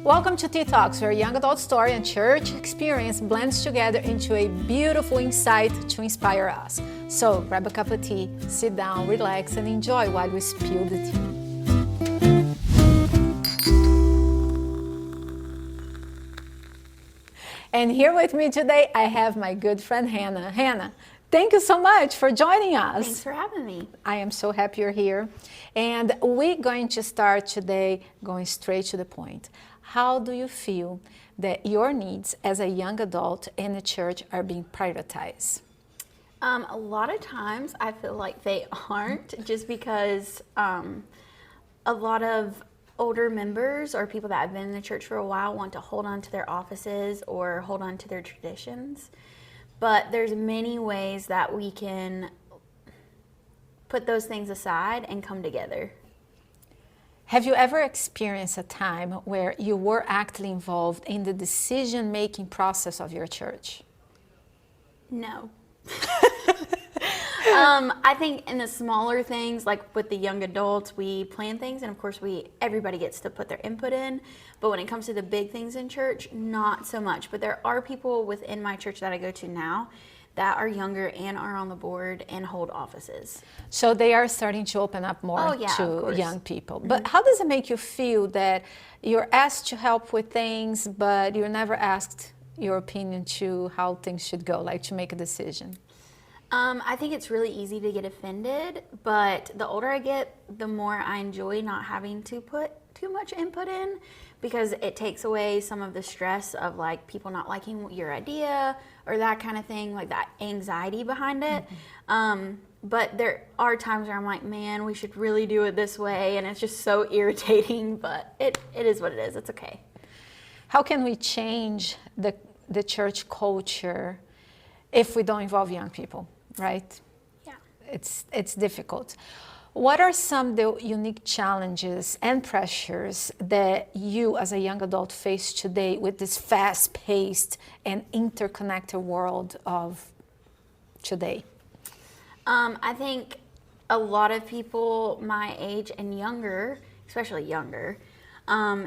Welcome to Tea Talks, where young adult story and church experience blends together into a beautiful insight to inspire us. So grab a cup of tea, sit down, relax, and enjoy while we spill the tea. And here with me today, I have my good friend Hannah. Hannah, thank you so much for joining us. Thanks for having me. I am so happy you're here. And we're going to start today going straight to the point. How do you feel that your needs as a young adult in the church are being prioritized? A lot of times I feel like they aren't, just because a lot of older members or people that have been in the church for a while want to hold on to their offices or hold on to their traditions. But there's many ways that we can put those things aside and come together. Have you ever experienced a time where you were actively involved in the decision-making process of your church? No. I think in the smaller things, like with the young adults, we plan things, and of course everybody gets to put their input in. But when it comes to the big things in church, not so much. But there are people within my church that I go to now that are younger and are on the board and hold offices. So they are starting to open up more to young people. But how does it make you feel that you're asked to help with things, but you're never asked your opinion to how things should go, like to make a decision? I think it's really easy to get offended, but the older I get, the more I enjoy not having to put too much input in, because it takes away some of the stress of like people not liking your idea or that kind of thing, like that anxiety behind it. But there are times where I'm like, man, we should really do it this way, and it's just so irritating, but it is what it is. It's okay. How can we change the church culture if we don't involve young people, right? Yeah. It's difficult. What are some of the unique challenges and pressures that you as a young adult face today with this fast-paced and interconnected world of today? I think a lot of people my age and younger, especially younger,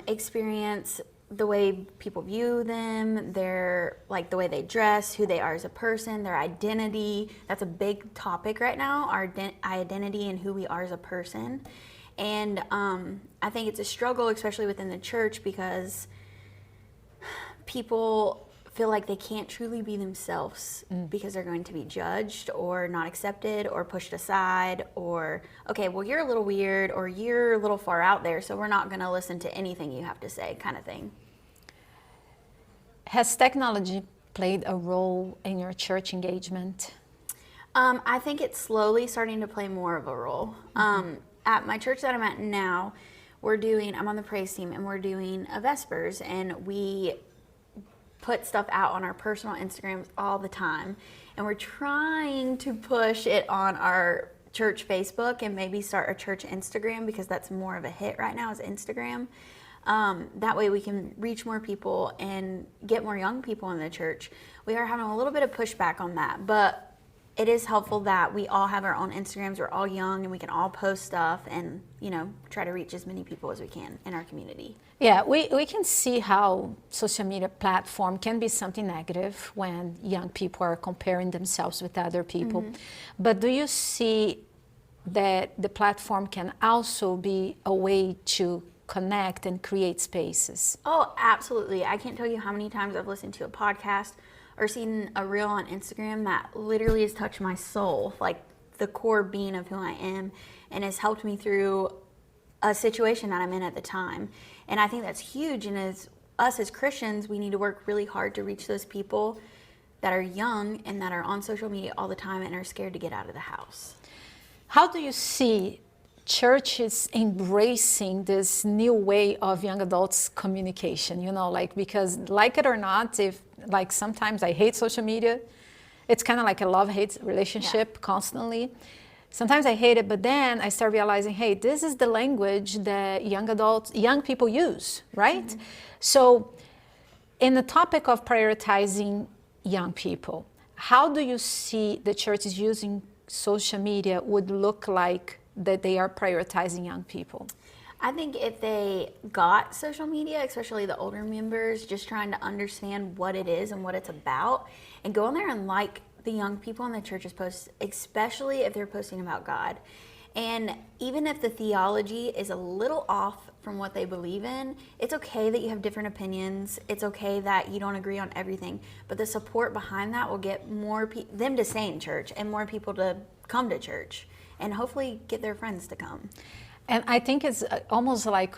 experience the way people view them, their like the way they dress, who they are as a person, their identity. That's a big topic right now, our identity and who we are as a person. And I think it's a struggle, especially within the church, because people feel like they can't truly be themselves because they're going to be judged or not accepted or pushed aside, or, okay, well, you're a little weird or you're a little far out there, so we're not going to listen to anything you have to say, kind of thing. Has technology played a role in your church engagement? I think it's slowly starting to play more of a role. At my church that I'm at now, I'm on the praise team, and we're doing a Vespers, and we put stuff out on our personal Instagrams all the time, and we're trying to push it on our church Facebook and maybe start a church Instagram, because that's more of a hit right now, is Instagram. That way we can reach more people and get more young people in the church. We are having a little bit of pushback on that, but it is helpful that we all have our own Instagrams. We're all young and we can all post stuff and, try to reach as many people as we can in our community. Yeah, we can see how social media platform can be something negative when young people are comparing themselves with other people. But do you see that the platform can also be a way to connect and create spaces? Oh, absolutely. I can't tell you how many times I've listened to a podcast or seen a reel on Instagram that literally has touched my soul, like the core being of who I am, and has helped me through a situation that I'm in at the time. And I think that's huge. And as us as Christians, we need to work really hard to reach those people that are young and that are on social media all the time and are scared to get out of the house. How do you see churches embracing this new way of young adults communication? Because like it or not, sometimes I hate social media. It's kind of like a love-hate relationship constantly. Sometimes I hate it, but then I start realizing, hey, this is the language that young people use, right? So in the topic of prioritizing young people, how do you see the churches using social media would look like that they are prioritizing young people? I think if they got social media, especially the older members, just trying to understand what it is and what it's about, and go on there and like the young people in the church's posts, especially if they're posting about God. And even if the theology is a little off from what they believe in, it's okay that you have different opinions. It's okay that you don't agree on everything. But the support behind that will get more them to stay in church and more people to come to church and hopefully get their friends to come. And I think it's almost like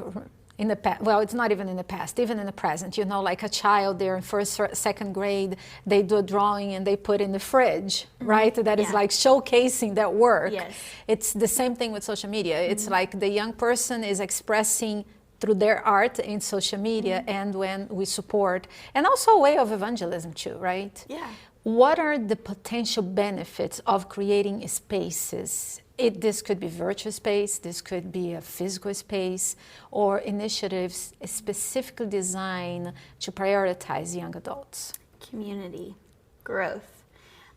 in the past, well, it's not even in the past, even in the present, like a child, they're in first or second grade, they do a drawing and they put in the fridge, right? That is like showcasing their work. Yes. It's the same thing with social media. It's like the young person is expressing through their art in social media, and when we support, and also a way of evangelism too, right? Yeah. What are the potential benefits of creating spaces? This could be virtual space, this could be a physical space, or initiatives specifically designed to prioritize young adults. Community, growth.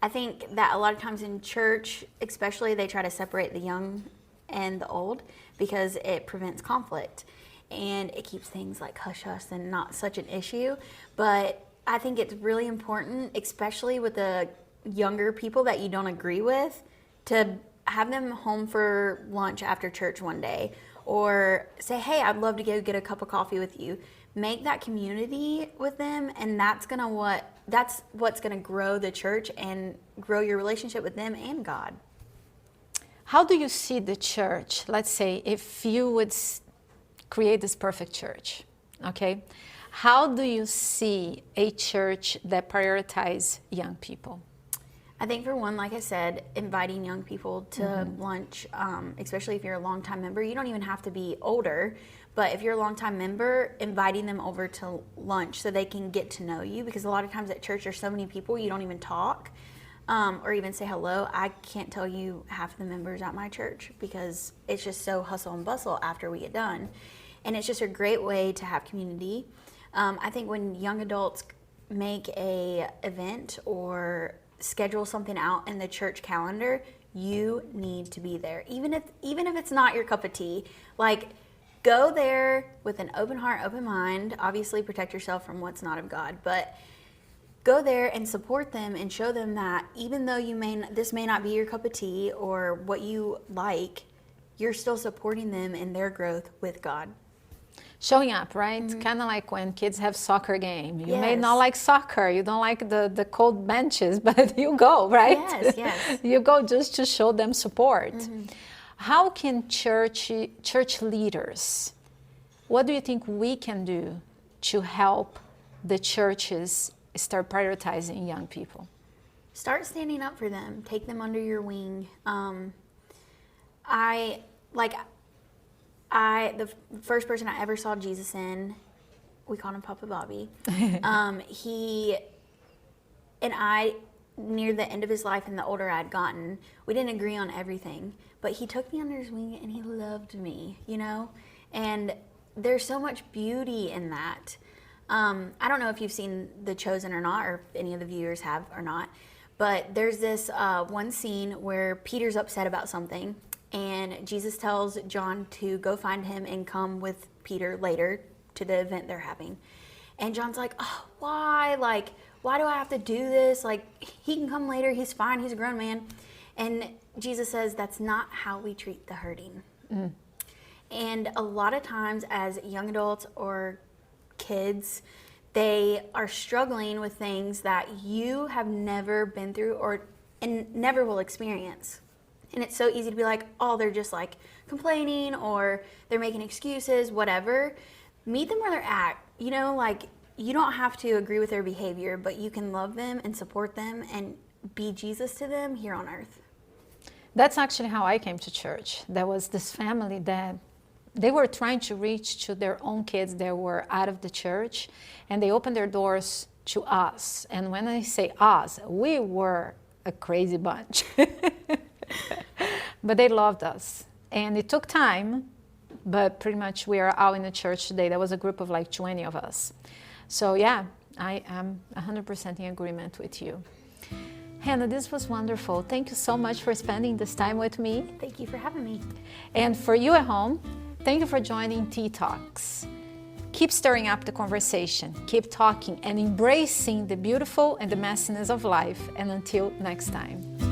I think that a lot of times in church, especially, they try to separate the young and the old because it prevents conflict and it keeps things like hush-hush and not such an issue. But I think it's really important, especially with the younger people that you don't agree with, to have them home for lunch after church one day, or say, hey, I'd love to go get a cup of coffee with you. Make that community with them, and that's what's gonna grow the church and grow your relationship with them and God. How do you see the church? Let's say if you would create this perfect church, okay? How do you see a church that prioritizes young people? I think for one, like I said, inviting young people to lunch, especially if you're a longtime member. You don't even have to be older, but if you're a longtime member, inviting them over to lunch so they can get to know you, because a lot of times at church there's so many people you don't even talk or even say hello. I can't tell you half the members at my church because it's just so hustle and bustle after we get done. And it's just a great way to have community. I think when young adults make a event or schedule something out in the church calendar, you need to be there. Even if it's not your cup of tea, like, go there with an open heart, open mind. Obviously protect yourself from what's not of God, but go there and support them and show them that even though this may not be your cup of tea or what you like, you're still supporting them in their growth with God. Showing up, right? Kind of like when kids have soccer game. You may not like soccer, you don't like the cold benches, but you go, right? Yes. You go just to show them support. How can church leaders, what do you think we can do to help the churches start prioritizing young people? Start standing up for them. Take them under your wing. The first person I ever saw Jesus in, we called him Papa Bobby. He and I, near the end of his life and the older I'd gotten, we didn't agree on everything, but he took me under his wing and he loved me, and there's so much beauty in that. I don't know if you've seen The Chosen or not, or if any of the viewers have or not, but there's this one scene where Peter's upset about something, and Jesus tells John to go find him and come with Peter later to the event they're having. And John's like, oh, why? Like, why do I have to do this? Like, he can come later. He's fine. He's a grown man. And Jesus says, that's not how we treat the hurting. And a lot of times as young adults or kids, they are struggling with things that you have never been through and never will experience. And it's so easy to be like, oh, they're just like complaining or they're making excuses, whatever. Meet them where they're at. Like, you don't have to agree with their behavior, but you can love them and support them and be Jesus to them here on earth. That's actually how I came to church. There was this family that they were trying to reach to their own kids that were out of the church, and they opened their doors to us. And when I say us, we were a crazy bunch. But they loved us. And it took time, but pretty much we are out in the church today. There was a group of like 20 of us. So yeah, I am 100% in agreement with you. Hannah, this was wonderful. Thank you so much for spending this time with me. Thank you for having me. And for you at home, Thank you for joining Tea Talks. Keep stirring up the conversation, keep talking and embracing the beautiful and the messiness of life. And until next time.